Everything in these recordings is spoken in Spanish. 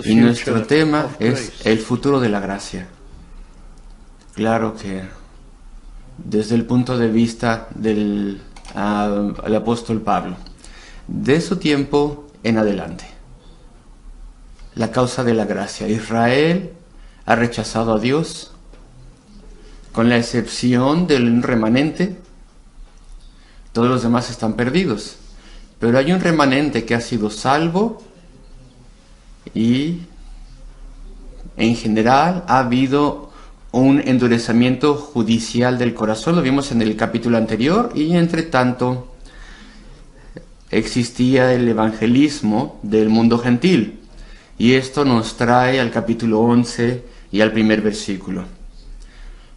Y nuestro tema es el futuro de la gracia. Claro que desde el punto de vista del apóstol Pablo, de su tiempo en adelante, la causa de la gracia. Israel ha rechazado a Dios, con la excepción del remanente. Todos los demás están perdidos, pero hay un remanente que ha sido salvo y en general ha habido un endurecimiento judicial del corazón. Lo vimos en el capítulo anterior, y entre tanto existía el evangelismo del mundo gentil, y esto nos trae al capítulo 11 y al primer versículo.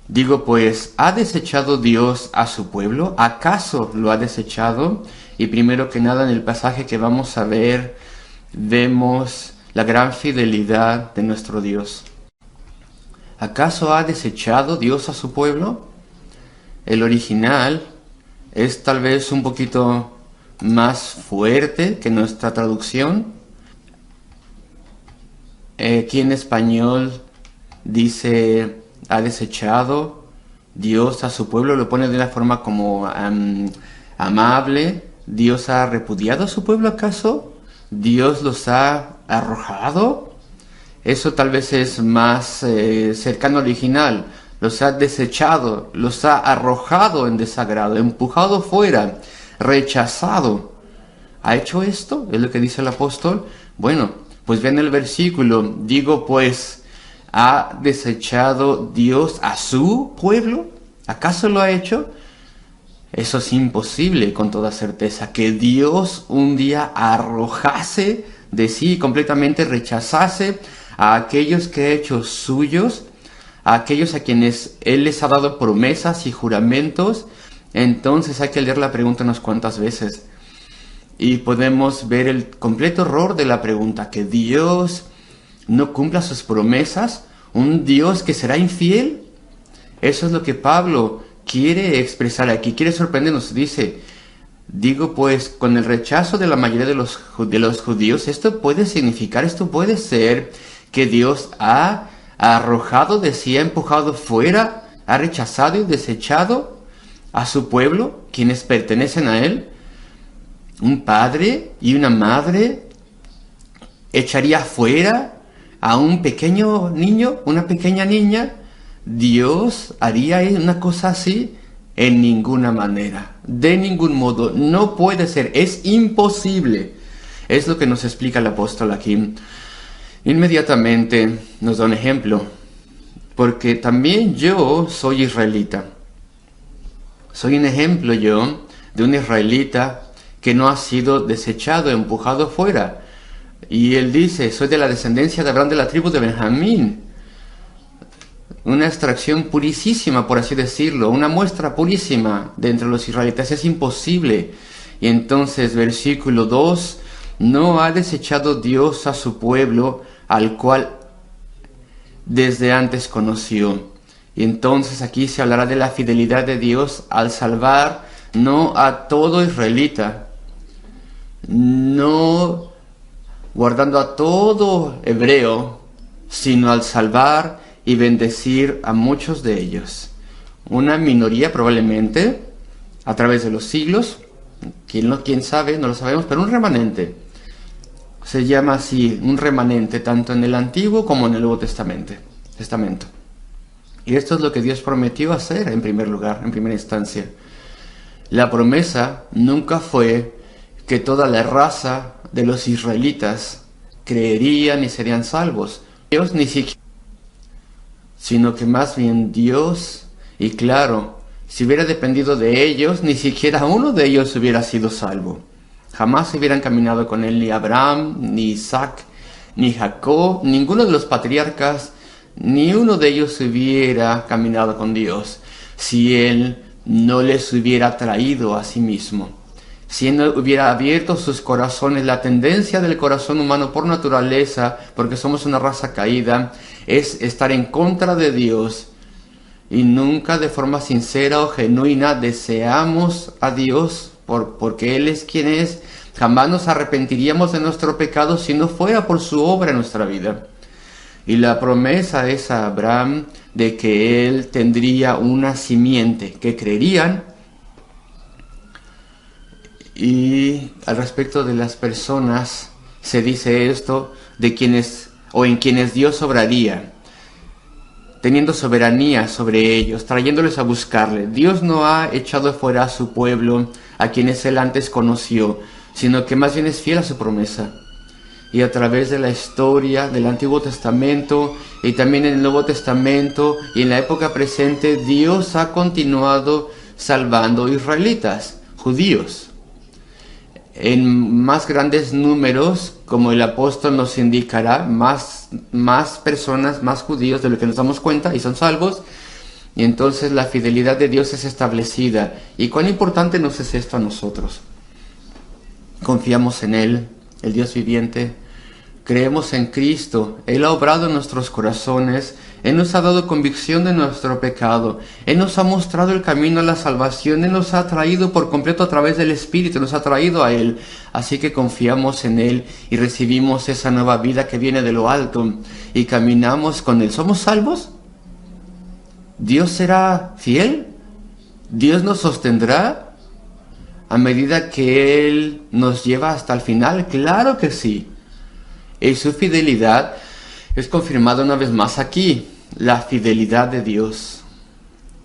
Digo pues, ¿ha desechado Dios a su pueblo? ¿Acaso lo ha desechado? Y primero que nada, en el pasaje que vamos a ver, vemos la gran fidelidad de nuestro Dios. ¿Acaso ha desechado Dios a su pueblo? El original es tal vez un poquito más fuerte que nuestra traducción. Aquí en español dice, ha desechado Dios a su pueblo, lo pone de una forma como amable. ¿Dios ha repudiado a su pueblo acaso? ¿Dios los ha arrojado? Eso tal vez es más cercano al original. Los ha desechado, los ha arrojado en desagrado, empujado fuera, rechazado. ¿Ha hecho esto? Es lo que dice el apóstol. Bueno, pues ven el versículo. Digo pues, ¿ha desechado Dios a su pueblo? ¿Acaso lo ha hecho? Eso es imposible con toda certeza, que Dios un día arrojase de sí, completamente rechazase a aquellos que ha hecho suyos, a aquellos a quienes Él les ha dado promesas y juramentos. Entonces hay que leer la pregunta unas cuantas veces y podemos ver el completo error de la pregunta, que Dios no cumpla sus promesas, un Dios que será infiel. Eso es lo que Pablo quiere expresar aquí, quiere sorprendernos. Dice, digo pues, con el rechazo de la mayoría de los judíos, esto puede ser que Dios ha arrojado de sí, ha empujado fuera, ha rechazado y desechado a su pueblo, quienes pertenecen a Él. Un padre y una madre echaría fuera a un pequeño niño, una pequeña niña. ¿Dios haría una cosa así? En ninguna manera, de ningún modo, no puede ser, es imposible. Es lo que nos explica el apóstol aquí. Inmediatamente nos da un ejemplo, porque también yo soy israelita. Soy un ejemplo yo de un israelita que no ha sido desechado, empujado fuera. Y él dice, soy de la descendencia de Abraham, de la tribu de Benjamín. Una extracción purísima, por así decirlo, una muestra purísima de entre los israelitas. Es imposible. Y entonces, versículo 2, no ha desechado Dios a su pueblo, al cual desde antes conoció. Y entonces aquí se hablará de la fidelidad de Dios al salvar no a todo israelita, no guardando a todo hebreo, sino al salvar y bendecir a muchos de ellos. Una minoría probablemente, a través de los siglos, quién sabe, no lo sabemos, pero un remanente. Se llama así, un remanente, tanto en el Antiguo como en el Nuevo Testamento. Y esto es lo que Dios prometió hacer en primer lugar, en primera instancia. La promesa nunca fue que toda la raza de los israelitas creerían y serían salvos. Dios ni siquiera, sino que más bien Dios, y claro, si hubiera dependido de ellos, ni siquiera uno de ellos hubiera sido salvo. Jamás hubieran caminado con él ni Abraham, ni Isaac, ni Jacob, ninguno de los patriarcas, ni uno de ellos hubiera caminado con Dios si él no les hubiera traído a sí mismo. Si él no hubiera abierto sus corazones. La tendencia del corazón humano por naturaleza, porque somos una raza caída, es estar en contra de Dios, y nunca de forma sincera o genuina deseamos a Dios porque Él es quien es, Jamás nos arrepentiríamos de nuestro pecado si no fuera por su obra en nuestra vida. Y la promesa es a Abraham de que él tendría una simiente que creerían. Y al respecto de las personas se dice esto, de quienes o en quienes Dios obraría, teniendo soberanía sobre ellos, trayéndoles a buscarle. Dios no ha echado fuera a su pueblo, a quienes él antes conoció, sino que más bien es fiel a su promesa. Y a través de la historia del Antiguo Testamento y también en el Nuevo Testamento y en la época presente, Dios ha continuado salvando israelitas, judíos, en más grandes números, como el apóstol nos indicará, más personas, más judíos de lo que nos damos cuenta y son salvos. Y entonces la fidelidad de Dios es establecida. ¿Y cuán importante nos es esto a nosotros? Confiamos en Él, el Dios viviente. Creemos en Cristo. Él ha obrado en nuestros corazones. Él nos ha dado convicción de nuestro pecado. Él nos ha mostrado el camino a la salvación. Él nos ha traído por completo a través del Espíritu. Nos ha traído a Él. Así que confiamos en Él y recibimos esa nueva vida que viene de lo alto. Y caminamos con Él. ¿Somos salvos? ¿Dios será fiel? ¿Dios nos sostendrá a medida que Él nos lleva hasta el final? Claro que sí. Y su fidelidad es confirmada una vez más aquí. La fidelidad de Dios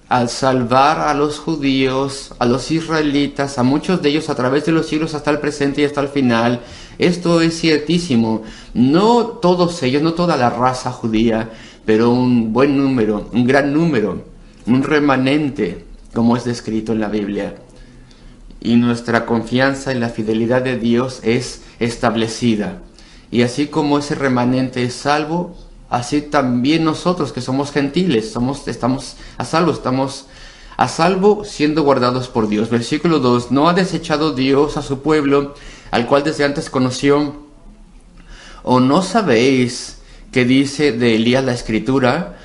al salvar a los judíos, a los israelitas, a muchos de ellos a través de los siglos hasta el presente y hasta el final. Esto es ciertísimo. No todos ellos, no toda la raza judía, pero un buen número, un gran número, un remanente, como es descrito en la Biblia. Y nuestra confianza en la fidelidad de Dios es establecida. Y así como ese remanente es salvo, así también nosotros que somos gentiles, estamos a salvo siendo guardados por Dios. Versículo 2, no ha desechado Dios a su pueblo, al cual desde antes conoció. ¿O no sabéis que dice de Elías la Escritura,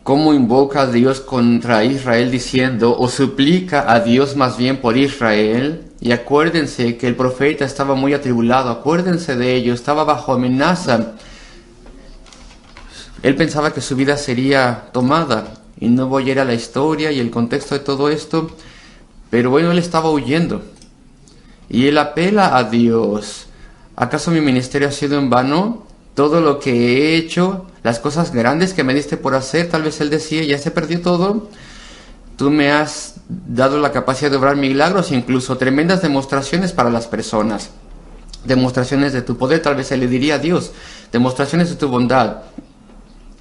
cómo invoca a Dios contra Israel diciendo, o suplica a Dios más bien por Israel? Y acuérdense que el profeta estaba muy atribulado, acuérdense de ello, estaba bajo amenaza. Él pensaba que su vida sería tomada, y no voy a ir a la historia y el contexto de todo esto, pero bueno, él estaba huyendo. Y él apela a Dios. ¿Acaso mi ministerio ha sido en vano? Todo lo que he hecho, las cosas grandes que me diste por hacer, tal vez él decía, ya se perdió todo. Tú me has dado la capacidad de obrar milagros, incluso tremendas demostraciones para las personas. Demostraciones de tu poder, tal vez se le diría a Dios. Demostraciones de tu bondad.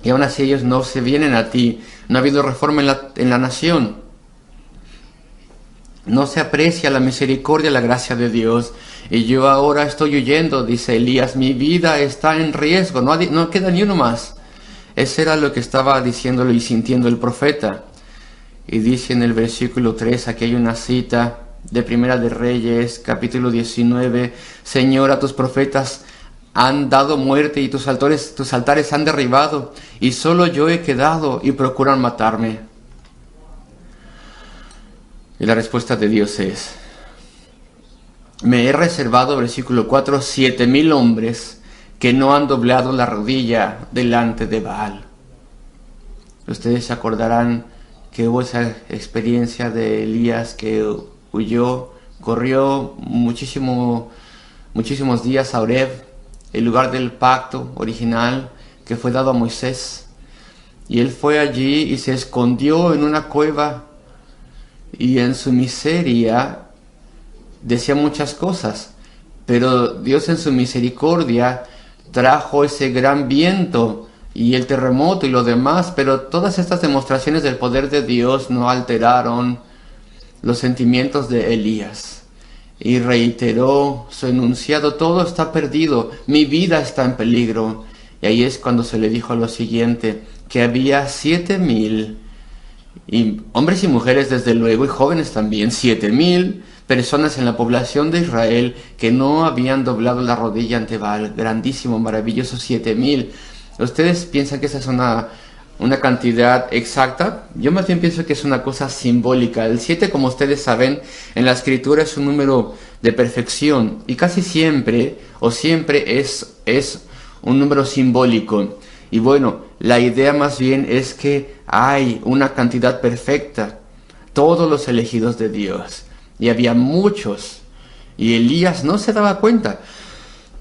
Y aún así ellos no se vienen a ti. No ha habido reforma en la nación. No se aprecia la misericordia, la gracia de Dios. Y yo ahora estoy huyendo, dice Elías. Mi vida está en riesgo. No queda ni uno más. Ese era lo que estaba diciéndolo y sintiendo el profeta. Y dice en el versículo 3, aquí hay una cita de Primera de Reyes, capítulo 19. Señor, a tus profetas han dado muerte y tus altares han derribado. Y solo yo he quedado y procuran matarme. Y la respuesta de Dios es, me he reservado, versículo 4, 7,000 hombres que no han doblado la rodilla delante de Baal. Ustedes se acordarán que hubo esa experiencia de Elías que huyó, corrió muchísimos días a Horeb, el lugar del pacto original que fue dado a Moisés. Y él fue allí y se escondió en una cueva y en su miseria decía muchas cosas, pero Dios en su misericordia trajo ese gran viento y el terremoto y lo demás, pero todas estas demostraciones del poder de Dios no alteraron los sentimientos de Elías. Y reiteró su enunciado, todo está perdido, mi vida está en peligro. Y ahí es cuando se le dijo lo siguiente, que había 7,000, y hombres y mujeres desde luego, y jóvenes también, 7,000 personas en la población de Israel que no habían doblado la rodilla ante Baal. Grandísimo, maravilloso, 7,000. Ustedes piensan que esa es una una cantidad exacta. Yo más bien pienso que es una cosa simbólica. El 7, como ustedes saben, en la escritura es un número de perfección y casi siempre o siempre es un número simbólico. Y bueno, la idea más bien es que hay una cantidad perfecta, todos los elegidos de Dios, y había muchos, y Elías no se daba cuenta.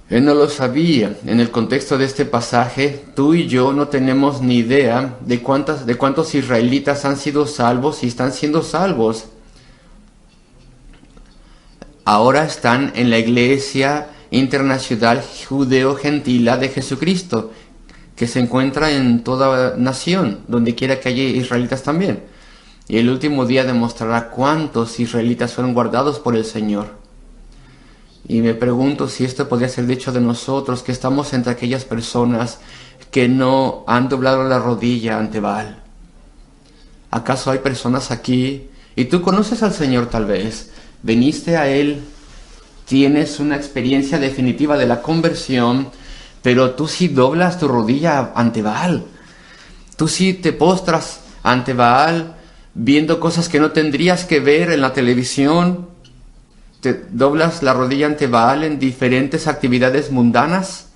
Él no lo sabía. En el contexto de este pasaje, tú y yo no tenemos ni idea de cuántos israelitas han sido salvos y están siendo salvos. Ahora están en la Iglesia Internacional Judeo-Gentila de Jesucristo, que se encuentra en toda nación, donde quiera que haya israelitas también. Y el último día demostrará cuántos israelitas fueron guardados por el Señor. Y me pregunto si esto podría ser dicho de nosotros, que estamos entre aquellas personas que no han doblado la rodilla ante Baal. ¿Acaso hay personas aquí, y tú conoces al Señor tal vez, veniste a Él, tienes una experiencia definitiva de la conversión, pero tú sí doblas tu rodilla ante Baal? Tú sí te postras ante Baal, viendo cosas que no tendrías que ver en la televisión. ¿Te doblas la rodilla ante Baal en diferentes actividades mundanas?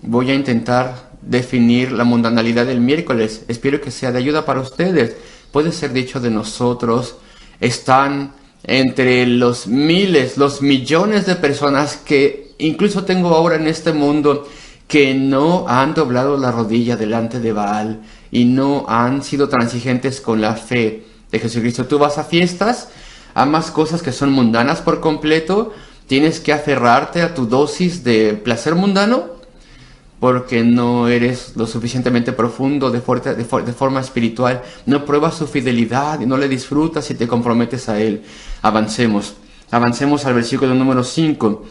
Voy a intentar definir la mundanalidad del miércoles. Espero que sea de ayuda para ustedes. Puede ser dicho de nosotros. Están entre los miles, los millones de personas que incluso tengo ahora en este mundo que no han doblado la rodilla delante de Baal y no han sido transigentes con la fe de Jesucristo. Tú vas a fiestas, amas cosas que son mundanas por completo, tienes que aferrarte a tu dosis de placer mundano porque no eres lo suficientemente profundo de forma espiritual, no pruebas su fidelidad y no le disfrutas y te comprometes a Él. Avancemos al versículo número 5.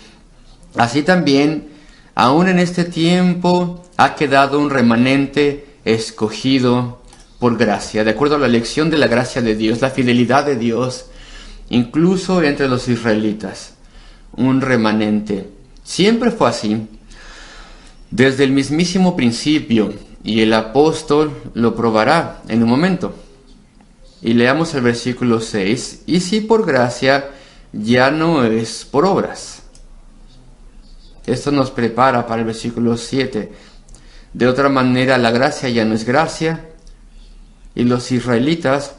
Así también, aún en este tiempo, ha quedado un remanente escogido por gracia, de acuerdo a la elección de la gracia de Dios, la fidelidad de Dios, incluso entre los israelitas, un remanente. Siempre fue así, desde el mismísimo principio, y el apóstol lo probará en un momento. Y leamos el versículo 6, y si por gracia, ya no es por obras. Esto nos prepara para el versículo 7. De otra manera, la gracia ya no es gracia, y los israelitas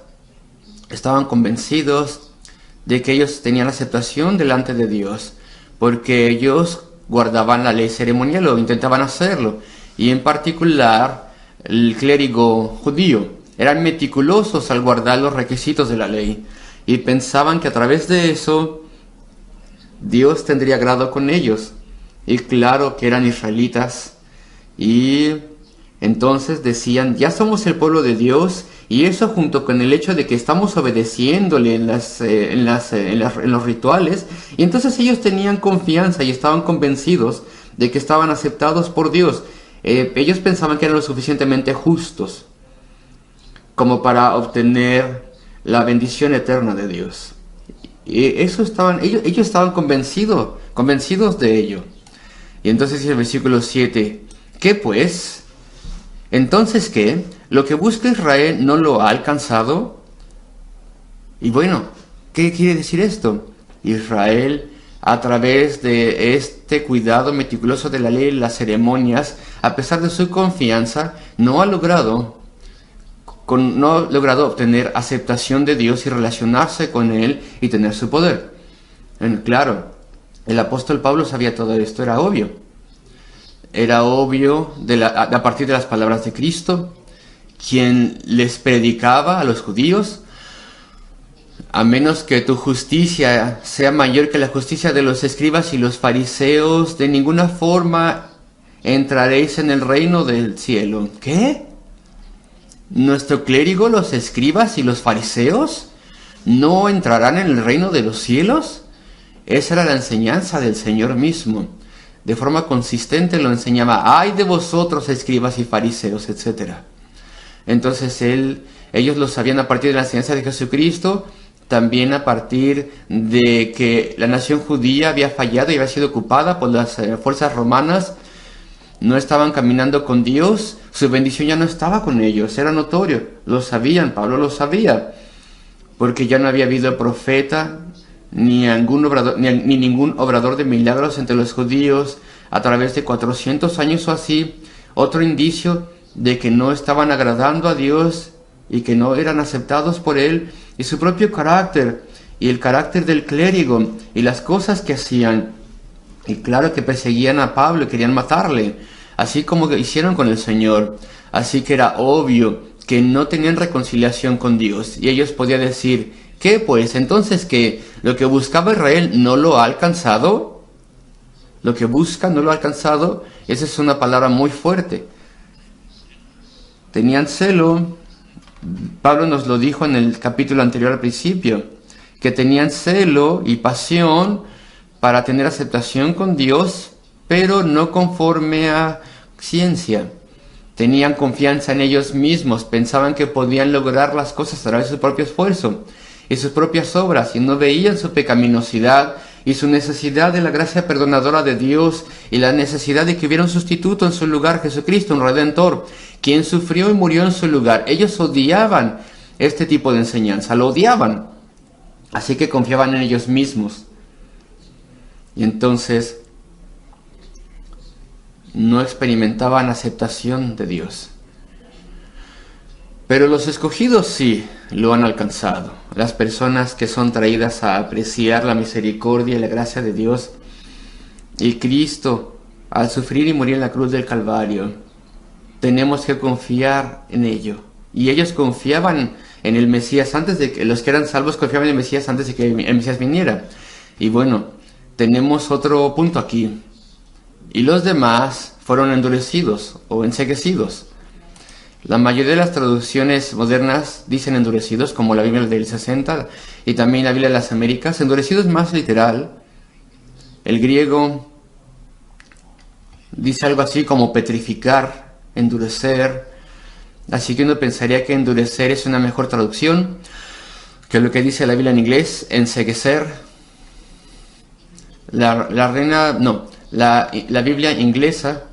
estaban convencidos de que ellos tenían aceptación delante de Dios, porque ellos guardaban la ley ceremonial o intentaban hacerlo, y en particular el clérigo judío. Eran meticulosos al guardar los requisitos de la ley, y pensaban que a través de eso Dios tendría agrado con ellos. Y claro que eran israelitas, y entonces decían, ya somos el pueblo de Dios, y eso junto con el hecho de que estamos obedeciéndole en los rituales, y entonces ellos tenían confianza y estaban convencidos de que estaban aceptados por Dios. Ellos pensaban que eran lo suficientemente justos como para obtener la bendición eterna de Dios. Y ellos estaban convencidos de ello. Y entonces dice el versículo 7, ¿qué pues? Entonces, ¿qué? ¿Lo que busca Israel no lo ha alcanzado? Y bueno, ¿qué quiere decir esto? Israel, a través de este cuidado meticuloso de la ley y las ceremonias, a pesar de su confianza, no ha logrado obtener aceptación de Dios y relacionarse con Él y tener su poder. Claro, el apóstol Pablo sabía todo esto, era obvio. Era obvio a partir de las palabras de Cristo, quien les predicaba a los judíos, a menos que tu justicia sea mayor que la justicia de los escribas y los fariseos, de ninguna forma entraréis en el reino del cielo. ¿Qué? ¿Nuestro clérigo, los escribas y los fariseos no entrarán en el reino de los cielos? Esa era la enseñanza del Señor mismo. De forma consistente lo enseñaba. ¡Ay de vosotros, escribas y fariseos!, etc. Entonces ellos lo sabían a partir de la enseñanza de Jesucristo, también a partir de que la nación judía había fallado y había sido ocupada por las fuerzas romanas. no estaban caminando con Dios, su bendición ya no estaba con ellos, era notorio, lo sabían, Pablo lo sabía, porque ya no había habido profeta, ni ningún obrador de milagros entre los judíos a través de 400 años o así, otro indicio de que no estaban agradando a Dios y que no eran aceptados por Él, y su propio carácter, y el carácter del clérigo, y las cosas que hacían. Y claro que perseguían a Pablo y querían matarle, así como que hicieron con el Señor. Así que era obvio que no tenían reconciliación con Dios. Y ellos podían decir, ¿qué pues? Entonces, ¿qué? ¿Lo que buscaba Israel no lo ha alcanzado? ¿Lo que busca no lo ha alcanzado? Esa es una palabra muy fuerte. Tenían celo. Pablo nos lo dijo en el capítulo anterior al principio, que tenían celo y pasión para tener aceptación con Dios, pero no conforme a ciencia. Tenían confianza en ellos mismos, pensaban que podían lograr las cosas a través de su propio esfuerzo y sus propias obras, y no veían su pecaminosidad y su necesidad de la gracia perdonadora de Dios y la necesidad de que hubiera un sustituto en su lugar, Jesucristo, un Redentor, quien sufrió y murió en su lugar. Ellos odiaban este tipo de enseñanza, lo odiaban, así que confiaban en ellos mismos. Y entonces no experimentaban aceptación de Dios. Pero los escogidos sí lo han alcanzado. Las personas que son traídas a apreciar la misericordia y la gracia de Dios. Y Cristo, al sufrir y morir en la cruz del Calvario, tenemos que confiar en ello. Y ellos confiaban en el Mesías antes de que, los que eran salvos confiaban en el Mesías antes de que el Mesías viniera. Y bueno, tenemos otro punto aquí. Y los demás fueron endurecidos o enceguecidos. La mayoría de las traducciones modernas dicen endurecidos, como la Biblia del 60 y también la Biblia de las Américas. Endurecido es más literal. El griego dice algo así como petrificar, endurecer. Así que uno pensaría que endurecer es una mejor traducción que lo que dice la Biblia en inglés, enceguecer. La Biblia inglesa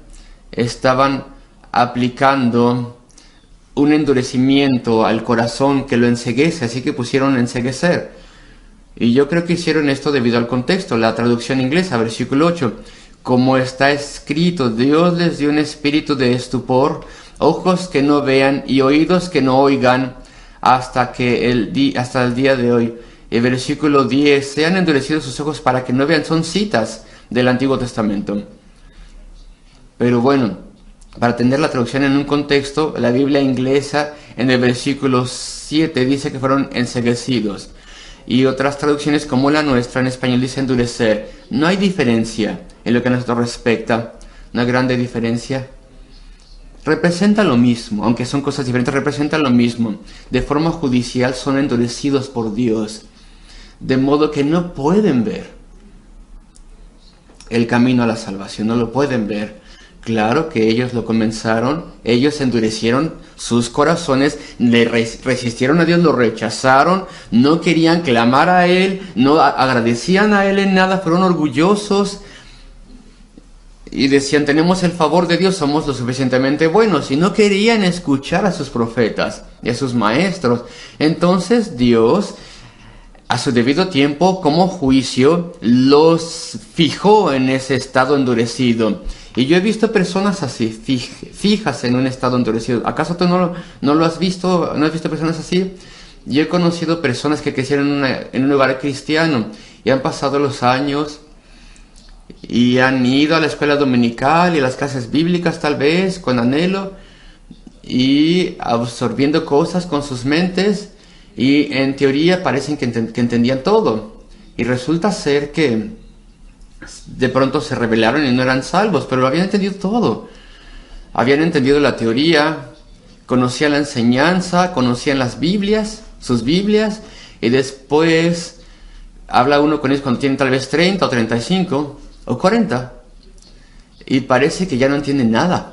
estaban aplicando un endurecimiento al corazón que lo enceguece, así que pusieron enceguecer. Y yo creo que hicieron esto debido al contexto. La traducción inglesa, versículo 8, como está escrito, Dios les dio un espíritu de estupor, ojos que no vean y oídos que no oigan hasta el día de hoy. El versículo 10, sean endurecidos sus ojos para que no vean, son citas del Antiguo Testamento. Pero bueno, para tener la traducción en un contexto, la Biblia inglesa en el versículo 7 dice que fueron enceguecidos. Y otras traducciones como la nuestra en español dice endurecer. No hay diferencia en lo que a nosotros respecta, una grande diferencia. Representa lo mismo, aunque son cosas diferentes, representan lo mismo. De forma judicial son endurecidos por Dios, de modo que no pueden ver el camino a la salvación, no lo pueden ver. Claro que ellos lo comenzaron, ellos endurecieron sus corazones, le resistieron a Dios, lo rechazaron, no querían clamar a Él, no agradecían a Él en nada, fueron orgullosos y decían, tenemos el favor de Dios, somos lo suficientemente buenos, y no querían escuchar a sus profetas y a sus maestros. Entonces Dios, a su debido tiempo, como juicio, los fijó en ese estado endurecido. Y yo he visto personas así, fijas en un estado endurecido. ¿Acaso tú no lo has visto? ¿No has visto personas así? Yo he conocido personas que crecieron en un lugar cristiano y han pasado los años y han ido a la escuela dominical y a las clases bíblicas tal vez con anhelo y absorbiendo cosas con sus mentes y en teoría parecen que entendían todo. Y resulta ser que de pronto se rebelaron y no eran salvos, pero lo habían entendido todo. Habían entendido la teoría, conocían la enseñanza, conocían las Biblias, sus Biblias, y después habla uno con ellos cuando tienen tal vez 30 o 35 o 40, y parece que ya no entienden nada.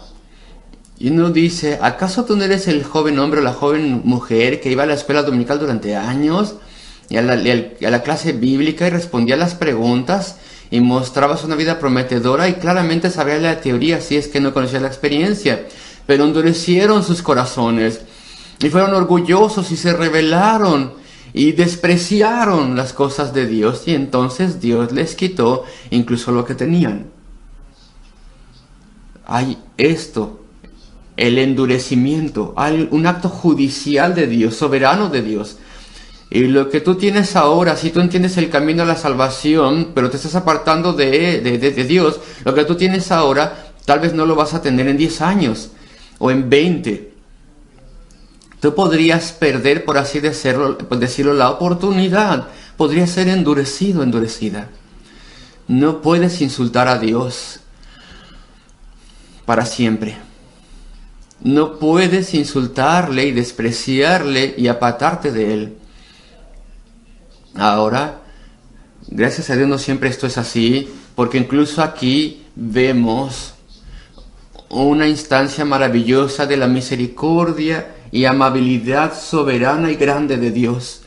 Y uno dice, ¿acaso tú no eres el joven hombre o la joven mujer que iba a la escuela dominical durante años y a la clase bíblica y respondía a las preguntas y mostrabas una vida prometedora y claramente sabías la teoría si es que no conocías la experiencia, pero endurecieron sus corazones y fueron orgullosos y se rebelaron y despreciaron las cosas de Dios, y entonces Dios les quitó incluso lo que tenían. Hay esto, el endurecimiento, hay un acto judicial de Dios, soberano de Dios. Y lo que tú tienes ahora, si tú entiendes el camino a la salvación, pero te estás apartando de Dios, lo que tú tienes ahora, tal vez no lo vas a tener en 10 años o en 20. Tú podrías perder, por así decirlo, la oportunidad. Podrías ser endurecido, endurecida. No puedes insultar a Dios para siempre. No puedes insultarle y despreciarle y apartarte de Él. Ahora, gracias a Dios no siempre esto es así, porque incluso aquí vemos una instancia maravillosa de la misericordia y amabilidad soberana y grande de Dios,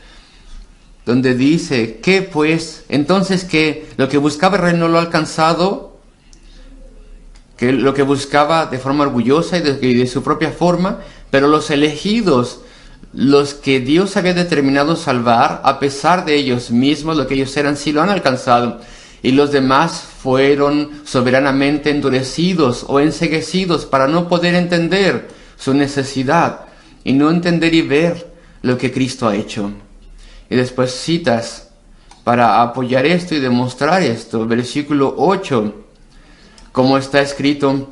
donde dice, ¿qué pues? Entonces, ¿qué? Lo que buscaba Israel no lo ha alcanzado, que lo que buscaba de forma orgullosa y de su propia forma, pero los elegidos, los que Dios había determinado salvar, a pesar de ellos mismos, lo que ellos eran, sí lo han alcanzado. Y los demás fueron soberanamente endurecidos o enceguecidos para no poder entender su necesidad y no entender y ver lo que Cristo ha hecho. Y después citas para apoyar esto y demostrar esto. Versículo 8, como está escrito,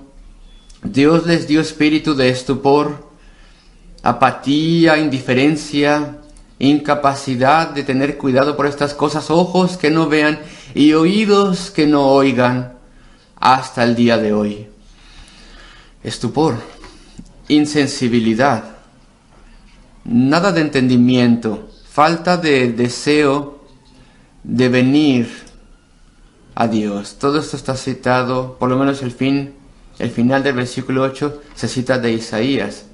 Dios les dio espíritu de estupor, apatía, indiferencia, incapacidad de tener cuidado por estas cosas, ojos que no vean y oídos que no oigan, hasta el día de hoy. Estupor, insensibilidad, nada de entendimiento, falta de deseo de venir a Dios. Todo esto está citado, por lo menos el final del versículo 8 se cita de Isaías.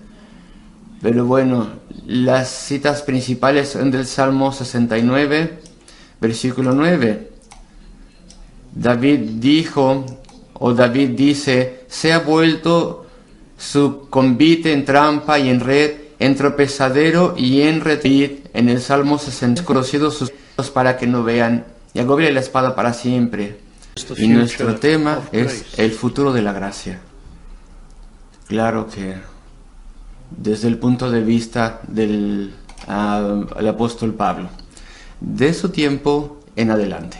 Pero bueno, las citas principales son del Salmo 69, versículo 9. David dice, se ha vuelto su convite en trampa y en red, en tropezadero y en retid. En el Salmo 60, conocidos sus ojos para que no vean, y agobia la espada para siempre. Y nuestro tema es el futuro de la gracia. Claro que desde el punto de vista del apóstol Pablo, de su tiempo en adelante,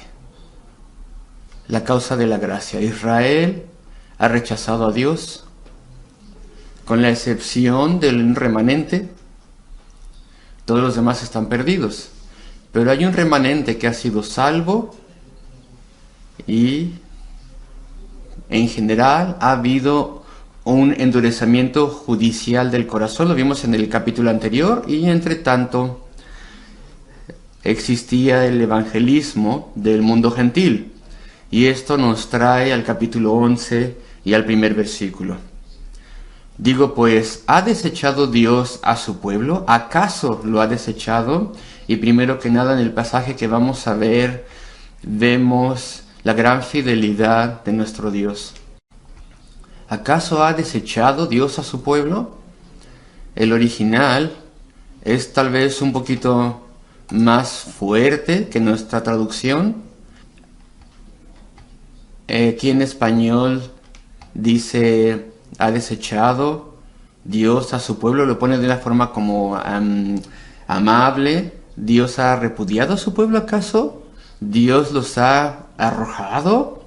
la causa de la gracia. Israel ha rechazado a Dios, con la excepción del remanente. Todos los demás están perdidos, pero hay un remanente que ha sido salvo y en general ha habido un endurecimiento judicial del corazón. Lo vimos en el capítulo anterior, y entre tanto existía el evangelismo del mundo gentil, y esto nos trae al capítulo 11 y al primer versículo. Digo pues, ¿ha desechado Dios a su pueblo? ¿Acaso lo ha desechado? Y primero que nada, en el pasaje que vamos a ver, vemos la gran fidelidad de nuestro Dios. ¿Acaso ha desechado Dios a su pueblo? El original es tal vez un poquito más fuerte que nuestra traducción. Aquí en español dice, ha desechado Dios a su pueblo, lo pone de una forma como amable. ¿Dios ha repudiado a su pueblo acaso? ¿Dios los ha arrojado?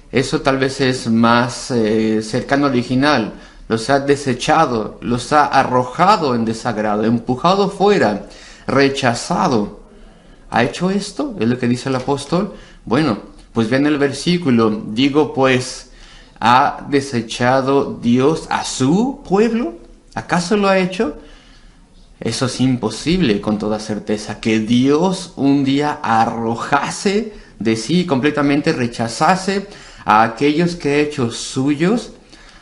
Eso tal vez es más cercano al original. Los ha desechado, los ha arrojado en desagrado, empujado fuera, rechazado. ¿Ha hecho esto? Es lo que dice el apóstol. Bueno, pues vean el versículo. Digo pues, ¿ha desechado Dios a su pueblo? ¿Acaso lo ha hecho? Eso es imposible con toda certeza. Que Dios un día arrojase de sí, completamente rechazase a aquellos que ha hecho suyos,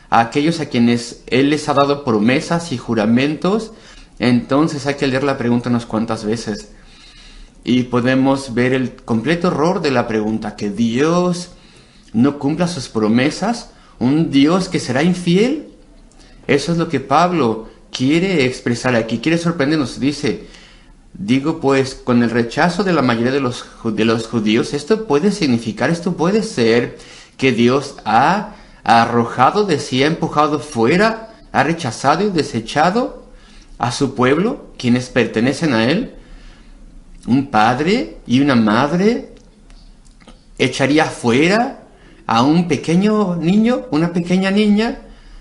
a aquellos a quienes Él les ha dado promesas y juramentos. Entonces hay que leer la pregunta unas cuantas veces. Y podemos ver el completo error de la pregunta, que Dios no cumpla sus promesas, un Dios que será infiel. Eso es lo que Pablo quiere expresar aquí, quiere sorprendernos. Dice, digo pues, con el rechazo de la mayoría de los judíos, esto puede ser que Dios ha arrojado de sí, ha empujado fuera, ha rechazado y desechado a su pueblo, quienes pertenecen a él. Un padre y una madre echaría fuera a un pequeño niño, una pequeña niña.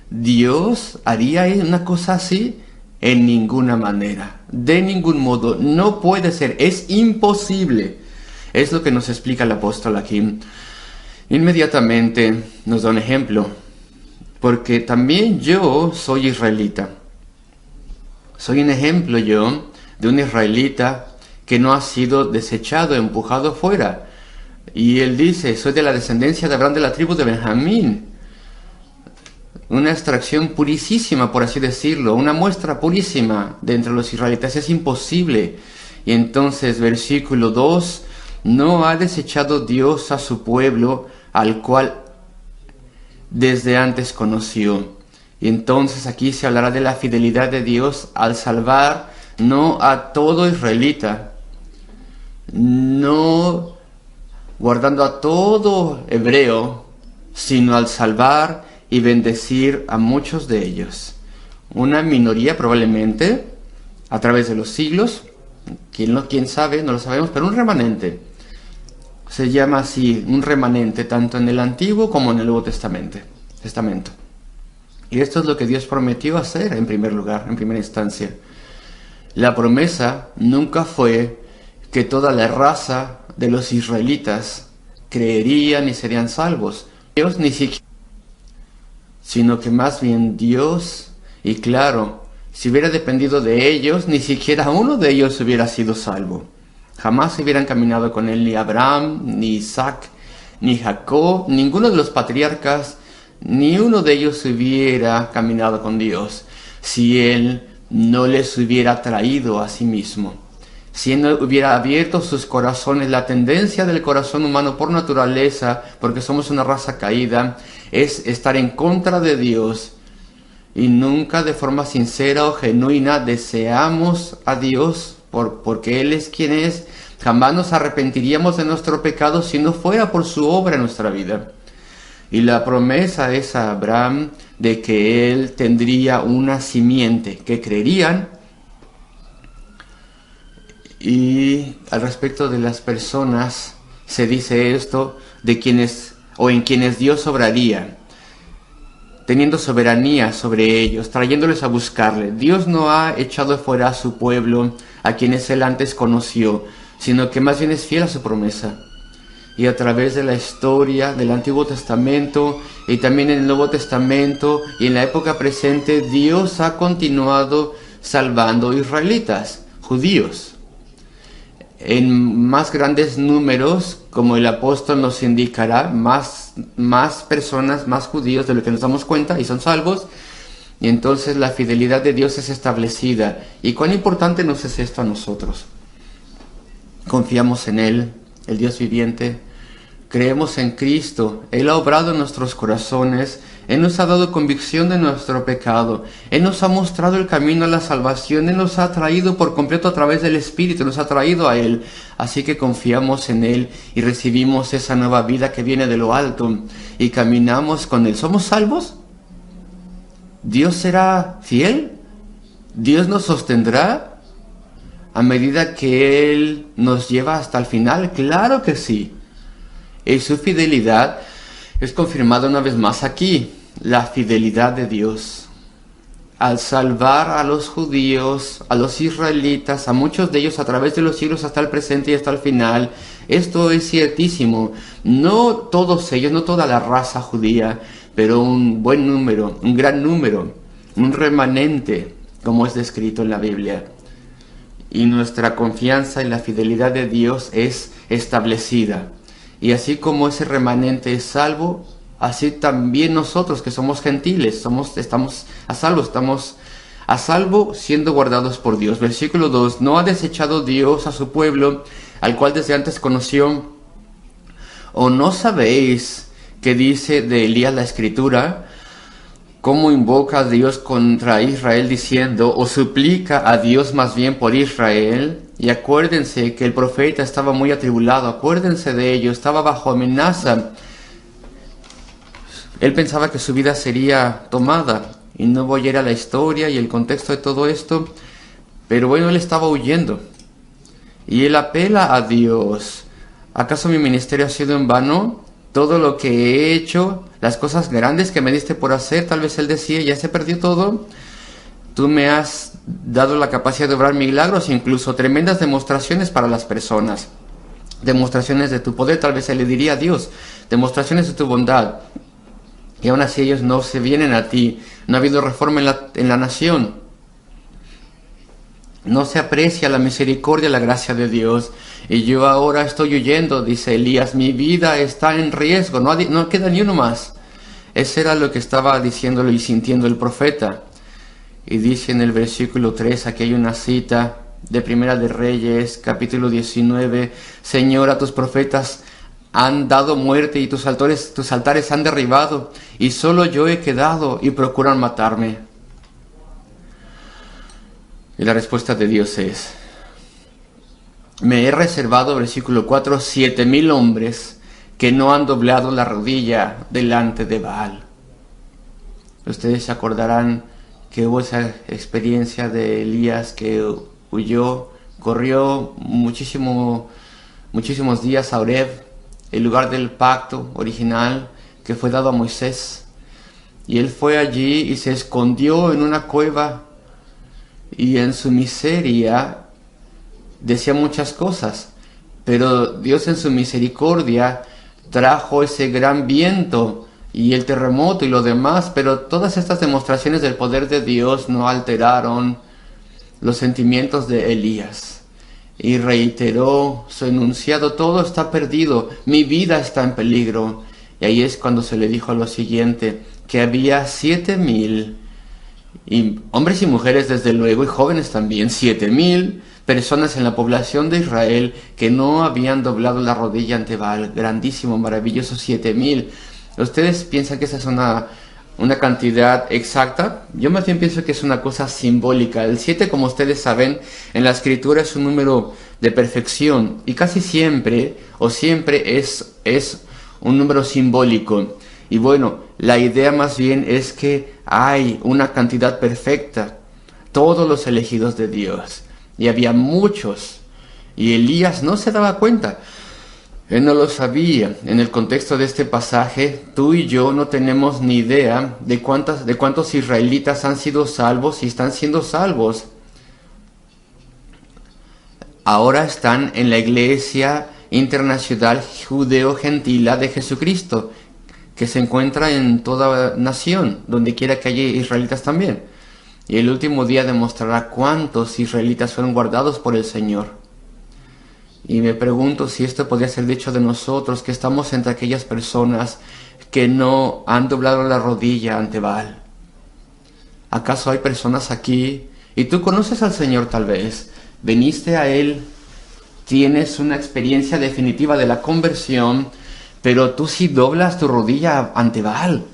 ¿Dios haría una cosa así? En ninguna manera, de ningún modo, no puede ser, es imposible. Es lo que nos explica el apóstol aquí. Inmediatamente nos da un ejemplo, porque también yo soy israelita. Soy un ejemplo yo de un israelita que no ha sido desechado, empujado fuera. Y él dice, soy de la descendencia de Abraham, de la tribu de Benjamín. Una extracción purísima, por así decirlo, una muestra purísima de entre los israelitas. Es imposible. Y entonces, versículo 2, no ha desechado Dios a su pueblo, al cual desde antes conoció. Y entonces aquí se hablará de la fidelidad de Dios al salvar no a todo israelita, no guardando a todo hebreo, sino al salvar y bendecir a muchos de ellos. Una minoría probablemente, a través de los siglos, quién sabe, no lo sabemos, pero un remanente. Se llama así, un remanente, tanto en el Antiguo como en el Nuevo Testamento. Y esto es lo que Dios prometió hacer en primer lugar, en primera instancia. La promesa nunca fue que toda la raza de los israelitas creerían y serían salvos. Dios ni siquiera, sino que más bien Dios, y claro, si hubiera dependido de ellos, ni siquiera uno de ellos hubiera sido salvo. Jamás hubieran caminado con él ni Abraham, ni Isaac, ni Jacob, ninguno de los patriarcas, ni uno de ellos hubiera caminado con Dios si él no les hubiera traído a sí mismo. Si él no hubiera abierto sus corazones. La tendencia del corazón humano por naturaleza, porque somos una raza caída, es estar en contra de Dios. Y nunca de forma sincera o genuina deseamos a Dios porque Él es quien es. Jamás nos arrepentiríamos de nuestro pecado si no fuera por su obra en nuestra vida. Y la promesa es a Abraham de que él tendría una simiente que creerían. Y al respecto de las personas se dice esto, de quienes o en quienes Dios obraría, teniendo soberanía sobre ellos, trayéndoles a buscarle. Dios no ha echado fuera a su pueblo, a quienes él antes conoció, sino que más bien es fiel a su promesa. Y a través de la historia del Antiguo Testamento y también en el Nuevo Testamento y en la época presente, Dios ha continuado salvando israelitas, judíos, en más grandes números, como el apóstol nos indicará, más personas, más judíos de lo que nos damos cuenta, y son salvos. Y entonces la fidelidad de Dios es establecida. ¿Y cuán importante nos es esto a nosotros? Confiamos en Él, el Dios viviente, creemos en Cristo. Él ha obrado en nuestros corazones, Él nos ha dado convicción de nuestro pecado, Él nos ha mostrado el camino a la salvación, Él nos ha traído por completo a través del Espíritu, nos ha traído a Él. Así que confiamos en Él y recibimos esa nueva vida que viene de lo alto y caminamos con Él. ¿Somos salvos? ¿Dios será fiel? ¿Dios nos sostendrá a medida que Él nos lleva hasta el final? Claro que sí. Y su fidelidad es confirmada una vez más aquí. La fidelidad de Dios al salvar a los judíos, a los israelitas, a muchos de ellos a través de los siglos hasta el presente y hasta el final. Esto es ciertísimo. No todos ellos, no toda la raza judía, pero un buen número, un gran número, un remanente, como es descrito en la Biblia. Y nuestra confianza en la fidelidad de Dios es establecida. Y así como ese remanente es salvo, así también nosotros que somos gentiles, estamos a salvo siendo guardados por Dios. Versículo 2, no ha desechado Dios a su pueblo, al cual desde antes conoció. ¿O no sabéis qué dice de Elías la Escritura? Cómo invoca a Dios contra Israel diciendo, o suplica a Dios más bien por Israel. Y acuérdense que el profeta estaba muy atribulado, acuérdense de ello, estaba bajo amenaza. Él pensaba que su vida sería tomada, y no voy a ir a la historia y el contexto de todo esto, pero bueno, él estaba huyendo. Y él apela a Dios. ¿Acaso mi ministerio ha sido en vano? Todo lo que he hecho, las cosas grandes que me diste por hacer, tal vez él decía, ya se perdió todo. Tú me has dado la capacidad de obrar milagros, incluso tremendas demostraciones para las personas. Demostraciones de tu poder, tal vez él le diría a Dios, demostraciones de tu bondad. Y aún así ellos no se vienen a ti. No ha habido reforma en la nación. No se aprecia la misericordia, la gracia de Dios. Y yo ahora estoy huyendo, dice Elías. Mi vida está en riesgo. No queda ni uno más. Ese era lo que estaba diciéndolo y sintiendo el profeta. Y dice en el versículo 3, aquí hay una cita de Primera de Reyes, capítulo 19. Señor, a tus profetas han dado muerte y tus altares han derribado. Y solo yo he quedado y procuran matarme. Y la respuesta de Dios es, me he reservado, versículo 4, 7,000 hombres que no han doblado la rodilla delante de Baal. Ustedes se acordarán que hubo esa experiencia de Elías que huyó, corrió muchísimos días a Horeb, el lugar del pacto original que fue dado a Moisés. Y él fue allí y se escondió en una cueva. Y en su miseria decía muchas cosas, pero Dios en su misericordia trajo ese gran viento y el terremoto y lo demás, pero todas estas demostraciones del poder de Dios no alteraron los sentimientos de Elías. Y reiteró su enunciado, todo está perdido, mi vida está en peligro. Y ahí es cuando se le dijo lo siguiente, que había 7,000 y hombres y mujeres desde luego, y jóvenes también, 7,000 personas en la población de Israel que no habían doblado la rodilla ante Baal. Grandísimo, maravilloso, 7,000. ¿Ustedes piensan que esa es una cantidad exacta? Yo más bien pienso que es una cosa simbólica. El 7, como ustedes saben, en la escritura es un número de perfección, y casi siempre, o siempre es un número simbólico. Y bueno, la idea más bien es que hay una cantidad perfecta, todos los elegidos de Dios, y había muchos, y Elías no se daba cuenta, él no lo sabía. En el contexto de este pasaje, tú y yo no tenemos ni idea de cuántos israelitas han sido salvos y están siendo salvos. Ahora están en la Iglesia Internacional Judeo-Gentila de Jesucristo, que se encuentra en toda nación, donde quiera que haya israelitas también. Y el último día demostrará cuántos israelitas fueron guardados por el Señor. Y me pregunto si esto podría ser dicho de nosotros, que estamos entre aquellas personas que no han doblado la rodilla ante Baal. ¿Acaso hay personas aquí, y tú conoces al Señor tal vez, veniste a Él, tienes una experiencia definitiva de la conversión, pero tú sí doblas tu rodilla ante Baal?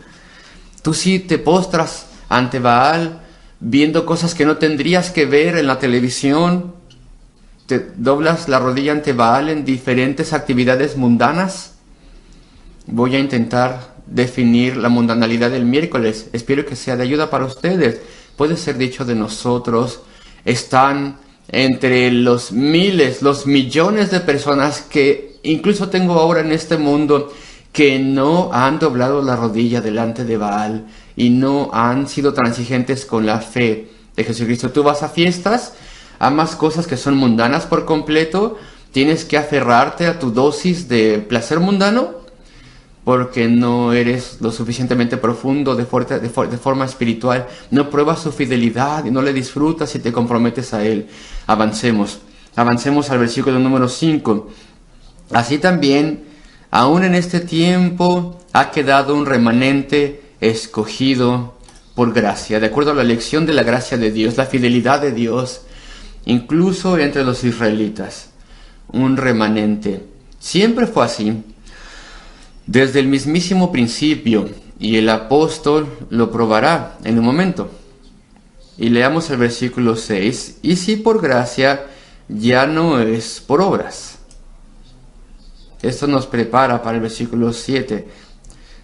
Tú sí te postras ante Baal viendo cosas que no tendrías que ver en la televisión. Te doblas la rodilla ante Baal en diferentes actividades mundanas. Voy a intentar definir la mundanalidad del miércoles. Espero que sea de ayuda para ustedes. Puede ser dicho de nosotros, están entre los miles, los millones de personas que incluso tengo ahora en este mundo, que no han doblado la rodilla delante de Baal y no han sido transigentes con la fe de Jesucristo. Tú vas a fiestas, amas cosas que son mundanas por completo, tienes que aferrarte a tu dosis de placer mundano porque no eres lo suficientemente profundo de forma espiritual, no pruebas su fidelidad y no le disfrutas y te comprometes a Él. Avancemos al versículo número 5. Así también, aún en este tiempo, ha quedado un remanente escogido por gracia, de acuerdo a la elección de la gracia de Dios, la fidelidad de Dios, incluso entre los israelitas. un remanente. Siempre fue así. Desde el mismísimo principio, y el apóstol lo probará en un momento. Y leamos el versículo 6. Y si por gracia, ya no es por obras. Esto nos prepara para el versículo 7.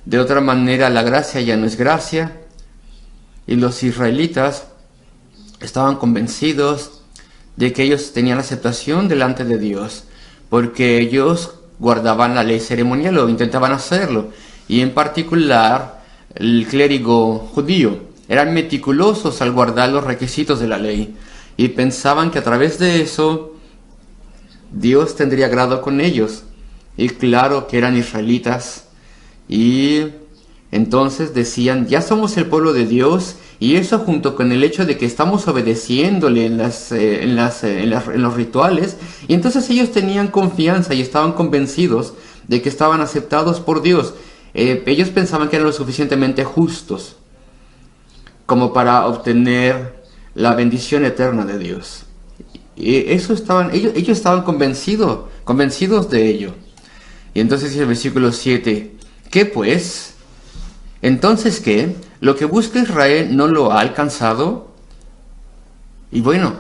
De otra manera, la gracia ya no es gracia. Y los israelitas estaban convencidos de que ellos tenían aceptación delante de Dios, porque ellos guardaban la ley ceremonial o intentaban hacerlo. Y en particular, el clérigo judío eran meticulosos al guardar los requisitos de la ley y pensaban que a través de eso Dios tendría agrado con ellos. Y claro que eran israelitas, y entonces decían, ya somos el pueblo de Dios, y eso junto con el hecho de que estamos obedeciéndole en los rituales, y entonces ellos tenían confianza y estaban convencidos de que estaban aceptados por Dios. Ellos pensaban que eran lo suficientemente justos como para obtener la bendición eterna de Dios. Y ellos estaban convencidos de ello. Y entonces dice el versículo 7, ¿qué pues? Entonces, ¿qué? ¿Lo que busca Israel no lo ha alcanzado? Y bueno,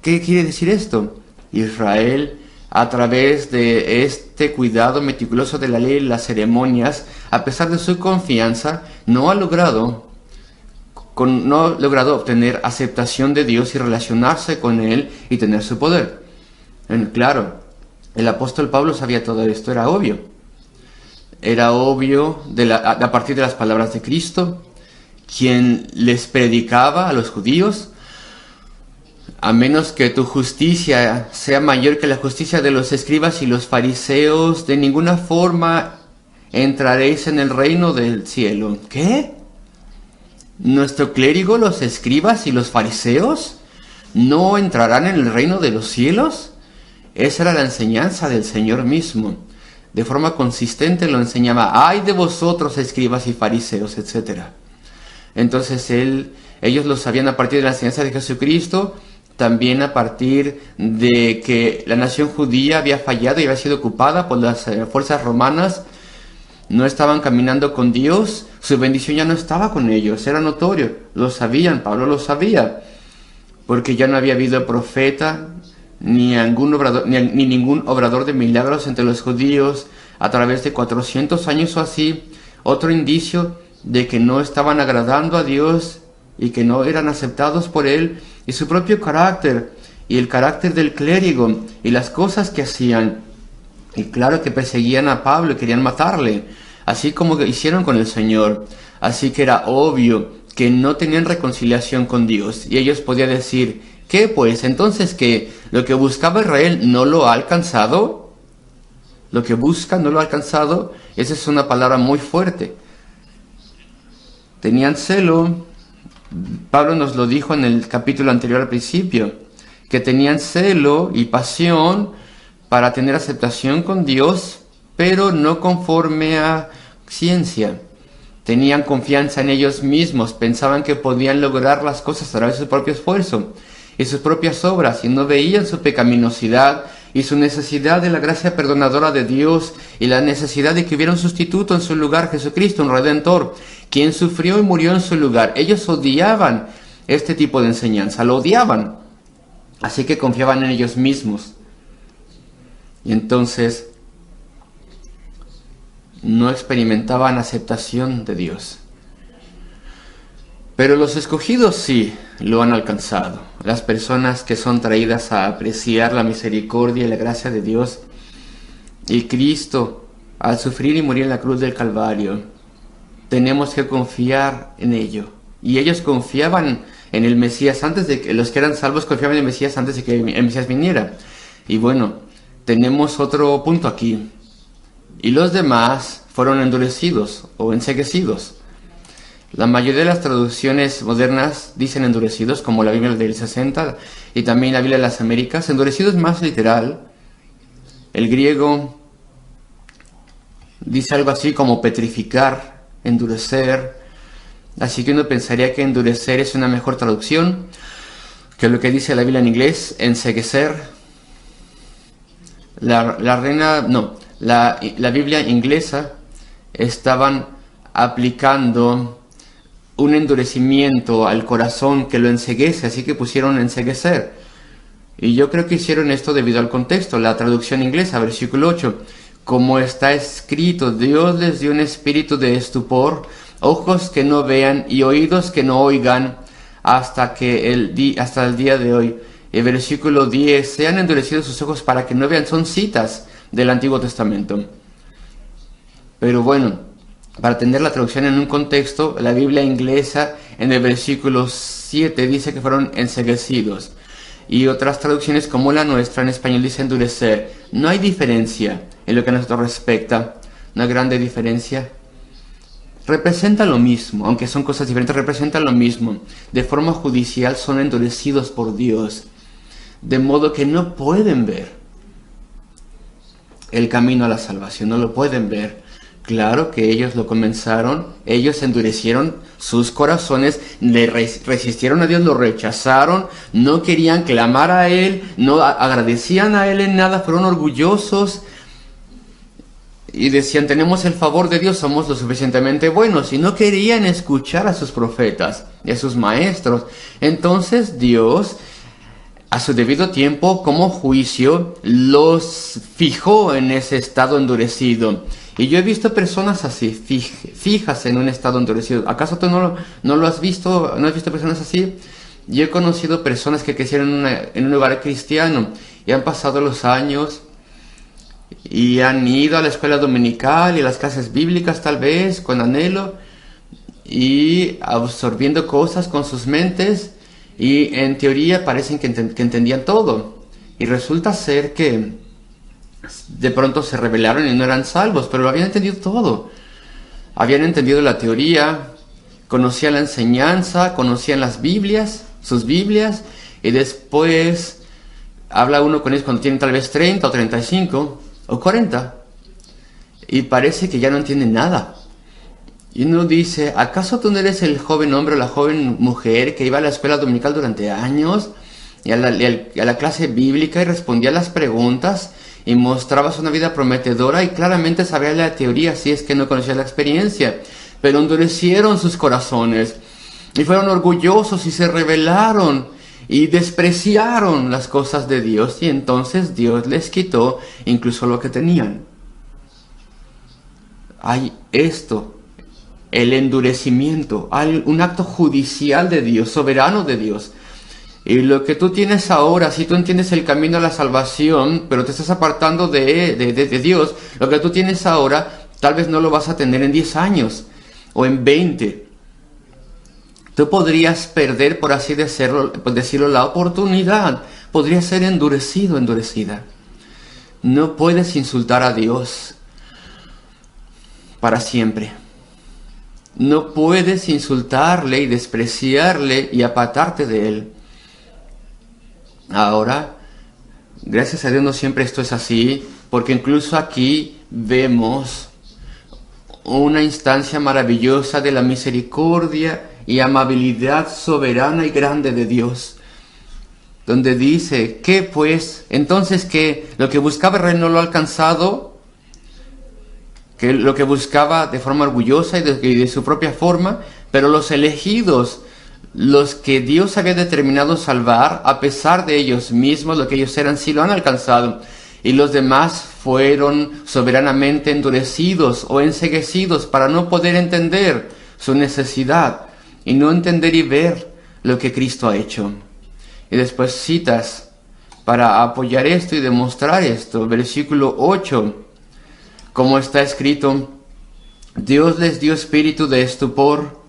¿qué quiere decir esto? Israel, a través de este cuidado meticuloso de la ley y las ceremonias, a pesar de su confianza, no ha logrado obtener aceptación de Dios y relacionarse con Él y tener su poder. Claro, el apóstol Pablo sabía todo esto, era obvio. Era obvio a partir de las palabras de Cristo, quien les predicaba a los judíos: a menos que tu justicia sea mayor que la justicia de los escribas y los fariseos, de ninguna forma entraréis en el reino del cielo. ¿Qué? ¿Nuestro clérigo, los escribas y los fariseos no entrarán en el reino de los cielos? Esa era la enseñanza del Señor mismo. De forma consistente lo enseñaba: ¡ay de vosotros, escribas y fariseos!, etc. Entonces ellos lo sabían a partir de la enseñanza de Jesucristo, también a partir de que la nación judía había fallado y había sido ocupada por las fuerzas romanas. No estaban caminando con Dios, su bendición ya no estaba con ellos, era notorio, lo sabían, Pablo lo sabía, porque ya no había habido profeta ni ningún obrador de milagros entre los judíos a través de 400 años o así. Otro indicio de que no estaban agradando a Dios y que no eran aceptados por Él, y su propio carácter y el carácter del clérigo y las cosas que hacían. Y claro que perseguían a Pablo y querían matarle, así como que hicieron con el Señor. Así que era obvio que no tenían reconciliación con Dios. Y ellos podían decir: ¿qué pues? Entonces, ¿qué? ¿Lo que buscaba Israel no lo ha alcanzado? ¿Lo que busca no lo ha alcanzado? Esa es una palabra muy fuerte. Tenían celo. Pablo nos lo dijo en el capítulo anterior al principio, que tenían celo y pasión para tener aceptación con Dios, pero no conforme a ciencia. Tenían confianza en ellos mismos, pensaban que podían lograr las cosas a través de su propio esfuerzo y sus propias obras, y no veían su pecaminosidad y su necesidad de la gracia perdonadora de Dios y la necesidad de que hubiera un sustituto en su lugar, Jesucristo, un Redentor, quien sufrió y murió en su lugar. Ellos odiaban este tipo de enseñanza, lo odiaban, así que confiaban en ellos mismos. Y entonces no experimentaban aceptación de Dios. Pero los escogidos sí lo han alcanzado. Las personas que son traídas a apreciar la misericordia y la gracia de Dios. Y Cristo, al sufrir y morir en la cruz del Calvario, tenemos que confiar en ello. Y ellos confiaban en el Mesías antes de que, los que eran salvos confiaban en el Mesías antes de que el Mesías viniera. Y bueno, tenemos otro punto aquí. Y los demás fueron endurecidos o enceguecidos. La mayoría de las traducciones modernas dicen endurecidos, como la Biblia del 60 y también la Biblia de las Américas. Endurecido es más literal. El griego dice algo así como petrificar, endurecer. Así que uno pensaría que endurecer es una mejor traducción que lo que dice la Biblia en inglés, enceguecer. la Biblia inglesa estaban aplicando un endurecimiento al corazón que lo enceguece, así que pusieron enceguecer. Y yo creo que hicieron esto debido al contexto. La traducción inglesa, versículo 8, como está escrito, Dios les dio un espíritu de estupor, ojos que no vean y oídos que no oigan hasta el día de hoy. El versículo 10, se han endurecido sus ojos para que no vean. Son citas del Antiguo Testamento. Pero bueno, para tener la traducción en un contexto, la Biblia inglesa en el versículo 7 dice que fueron enceguecidos. Y otras traducciones como la nuestra en español dice endurecer. No hay diferencia en lo que a nosotros respecta. Una grande diferencia. Representa lo mismo, aunque son cosas diferentes, representan lo mismo. De forma judicial son endurecidos por Dios, de modo que no pueden ver el camino a la salvación, no lo pueden ver. Claro que ellos lo comenzaron, ellos endurecieron sus corazones, le resistieron a Dios, lo rechazaron, no querían clamar a Él, no agradecían a Él en nada, fueron orgullosos y decían, tenemos el favor de Dios, somos lo suficientemente buenos, y no querían escuchar a sus profetas y a sus maestros. Entonces Dios, a su debido tiempo, como juicio, los fijó en ese estado endurecido. Y yo he visto personas así, fijas en un estado endurecido. ¿Acaso tú no lo has visto? ¿No has visto personas así? Yo he conocido personas que crecieron en un lugar cristiano y han pasado los años y han ido a la escuela dominical y a las clases bíblicas tal vez con anhelo y absorbiendo cosas con sus mentes, y en teoría parecen que entendían todo, y resulta ser que de pronto se rebelaron y no eran salvos, pero lo habían entendido todo. Habían entendido la teoría, conocían la enseñanza, conocían las Biblias, sus Biblias, y después habla uno con ellos cuando tienen tal vez 30 o 35 o 40, y parece que ya no entienden nada. Y uno dice, ¿acaso tú no eres el joven hombre o la joven mujer que iba a la escuela dominical durante años y a la clase bíblica y respondía a las preguntas y mostrabas una vida prometedora y claramente sabía la teoría, si es que no conocía la experiencia? Pero endurecieron sus corazones y fueron orgullosos y se rebelaron y despreciaron las cosas de Dios, y entonces Dios les quitó incluso lo que tenían. Hay esto, el endurecimiento, hay un acto judicial de Dios, soberano de Dios. Y lo que tú tienes ahora, si tú entiendes el camino a la salvación, pero te estás apartando de Dios, lo que tú tienes ahora, tal vez no lo vas a tener en 10 años o en 20. Tú podrías perder, por así decirlo, la oportunidad. Podrías ser endurecido, endurecida. No puedes insultar a Dios para siempre. No puedes insultarle y despreciarle y apartarte de Él. Ahora, gracias a Dios no siempre esto es así, porque incluso aquí vemos una instancia maravillosa de la misericordia y amabilidad soberana y grande de Dios, donde dice, ¿qué pues? Entonces, ¿qué? Lo que buscaba el rey no lo ha alcanzado, que lo que buscaba de forma orgullosa y de su propia forma, pero los elegidos, los que Dios había determinado salvar, a pesar de ellos mismos, lo que ellos eran, sí lo han alcanzado. Y los demás fueron soberanamente endurecidos o enceguecidos para no poder entender su necesidad y no entender y ver lo que Cristo ha hecho. Y después citas para apoyar esto y demostrar esto. Versículo 8, como está escrito, Dios les dio espíritu de estupor,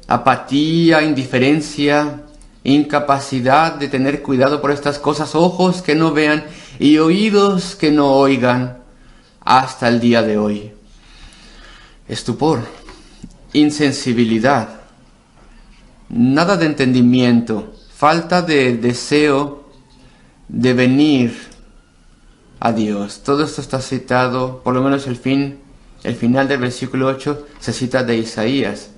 apatía, indiferencia, incapacidad de tener cuidado por estas cosas, ojos que no vean y oídos que no oigan, hasta el día de hoy. Estupor, insensibilidad, nada de entendimiento, falta de deseo de venir a Dios. Todo esto está citado, por lo menos el final del versículo 8 se cita de Isaías.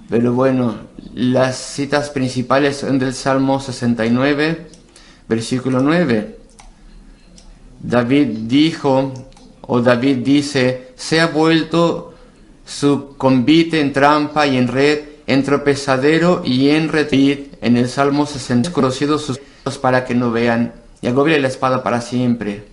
Pero bueno, las citas principales son del Salmo 69, versículo 9. David dijo, o David dice, se ha vuelto su convite en trampa y en red, en tropezadero y en retid. En el Salmo 60, conocidos sus ojos para que no vean, y agobia la espada para siempre.